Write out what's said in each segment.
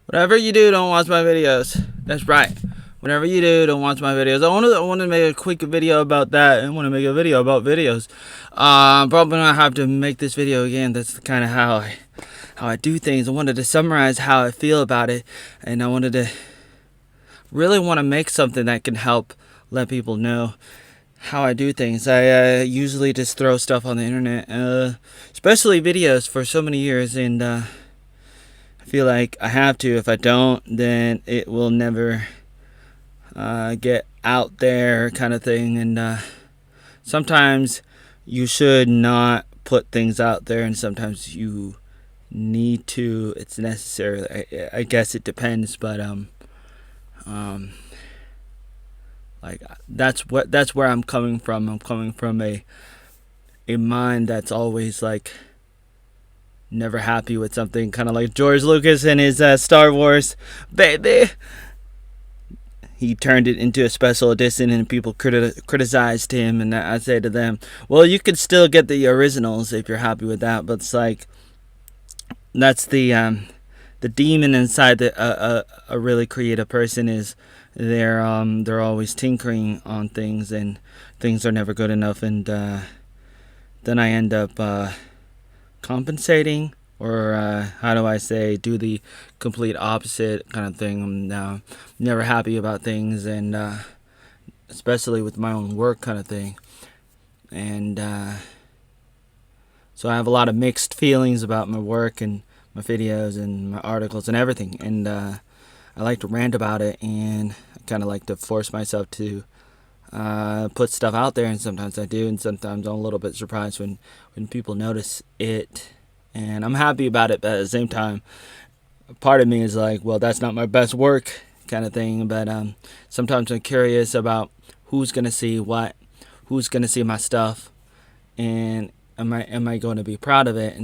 Whatever you do, don't watch my videos. That's right. Whatever you do, don't watch my videos. I want to make a quick video about that. I want to make a video about videos. Probably not have to make this video again. That's kind of how I do things. I wanted to summarize how I feel about it, and I wanted to really want to make something that can help let people know how I do things. I usually just throw stuff on the internet, especially videos, for so many years, and I feel like I have to. If I don't, then it will never get out there, kind of thing. And sometimes you should not put things out there, and sometimes you need to. It's necessary. I guess it depends, but um, like that's where I'm coming from. I'm coming from a mind that's always like never happy with something, kind of like George Lucas and his Star Wars, baby. He turned it into a special edition, and people criticized him. And I say to them, well, you could still get the originals if you're happy with that. But it's like that's the demon inside a really creative person is they're always tinkering on things, and things are never good enough. And then I end up compensating, or how do I say, do the complete opposite kind of thing. I'm never happy about things, and especially with my own work kind of thing. And so I have a lot of mixed feelings about my work and my videos and my articles and everything. And I like to rant about it, and I kind of like to force myself to put stuff out there, and sometimes I do, and sometimes I'm a little bit surprised when people notice it, and I'm happy about it. But at the same time, part of me is like, well, that's not my best work, kind of thing. But sometimes I'm curious about who's gonna see what, who's gonna see my stuff, and am I going to be proud of it?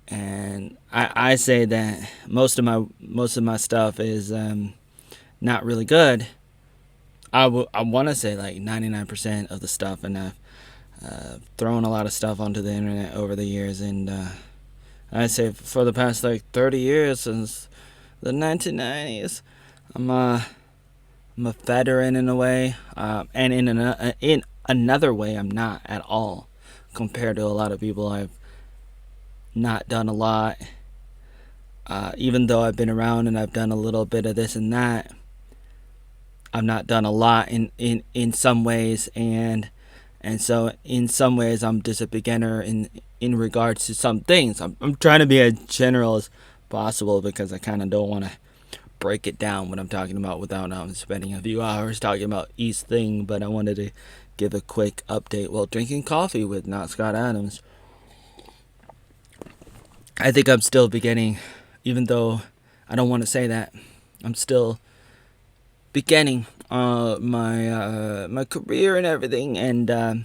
And I say that most of my stuff is not really good. I want to say like 99% of the stuff, and I've thrown a lot of stuff onto the internet over the years, and I say for the past like 30 years, since the 1990s, I'm I'm a veteran in a way, and in another way, I'm not at all, compared to a lot of people. I've not done a lot, even though I've been around and I've done a little bit of this and that. I've not done a lot in some ways, and so in some ways I'm just a beginner in regards to some things. I'm trying to be as general as possible, because I kind of don't want to break it down what I'm talking about without spending a few hours talking about each thing. But I wanted to give a quick update while drinking coffee with not Scott Adams. I think I'm still beginning, even though I don't want to say that. I'm still beginning my career and everything, and I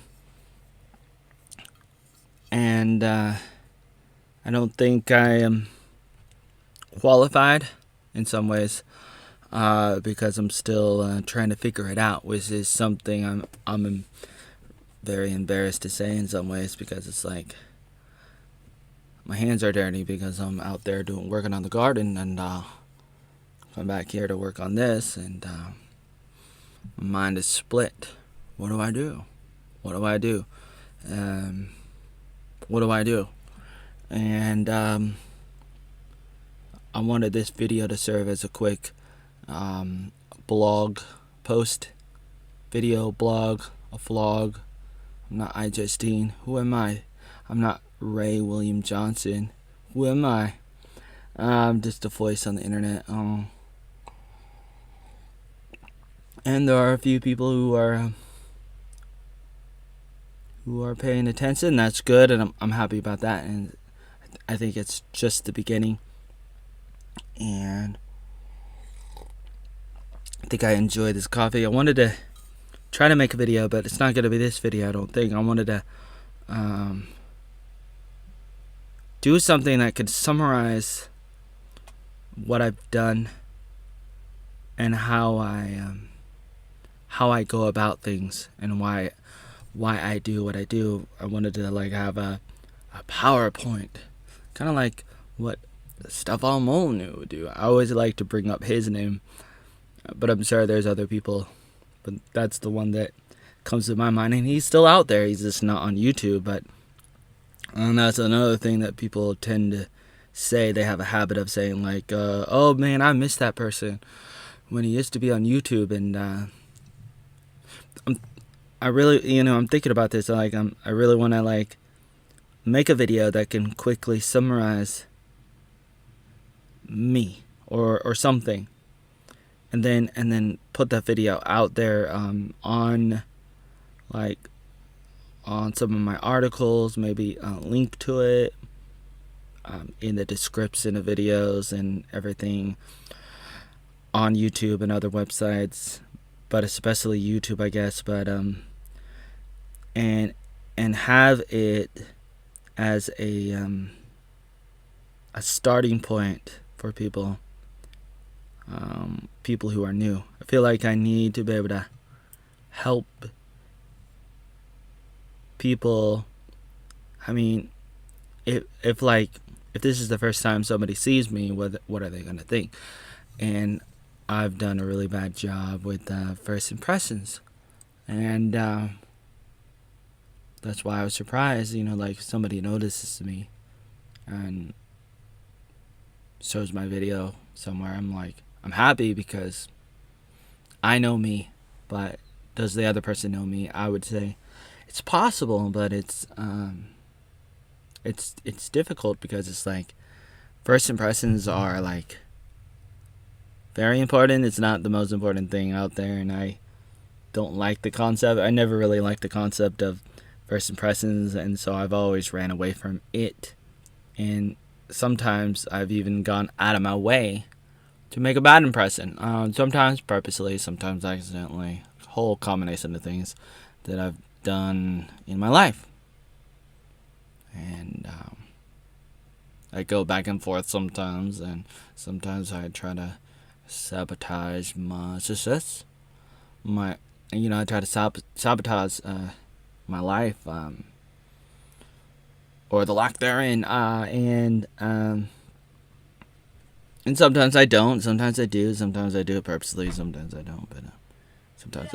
don't think I am qualified in some ways, because I'm still trying to figure it out, which is something I'm very embarrassed to say in some ways, because it's like my hands are dirty because I'm out there working on the garden, and I'm back here to work on this, and my mind is split. What do I do? What do I do? What do I do? And I wanted this video to serve as a quick blog post, video blog, a vlog. I'm not iJustine. Who am I? I'm not Ray William Johnson. Who am I? I'm just a voice on the internet. And there are a few people who are paying attention. That's good, and I'm happy about that. And I think it's just the beginning. And I think I enjoy this coffee. I wanted to try to make a video, but it's not going to be this video, I don't think. I wanted to do something that could summarize what I've done and how I go about things, and why I do what I do. I wanted to like have a PowerPoint, kind of like what stuff Almonu would do. I always like to bring up his name, but I'm sure there's other people. But that's the one that comes to my mind, and he's still out there. He's just not on YouTube. But and that's another thing that people tend to say. They have a habit of saying like, "Oh man, I miss that person when he used to be on YouTube." And I really, I'm thinking about this. Like, I really want to like make a video that can quickly summarize me or something, and then put that video out there on like on some of my articles, maybe link to it in the description of videos and everything on YouTube and other websites, but especially YouTube, I guess. But and have it as a starting point for people who are new. I feel like I need to be able to help people. I mean, if this is the first time somebody sees me, what are they gonna think? And I've done a really bad job with first impressions, and that's why I was surprised. Like somebody notices me and shows my video somewhere. I'm happy because I know me, but does the other person know me? I would say it's possible, but it's difficult because it's like first impressions are like very important. It's not the most important thing out there, and I don't like the concept. I never really liked the concept of first impressions, and so I've always ran away from it. And sometimes I've even gone out of my way to make a bad impression. Sometimes purposely, sometimes accidentally. A whole combination of things that I've done in my life. And I go back and forth sometimes, and sometimes I try to sabotage my success. I try to sabotage my life, or the lack therein, and sometimes I don't. Sometimes I do. Sometimes I do it purposely. Sometimes I don't. But sometimes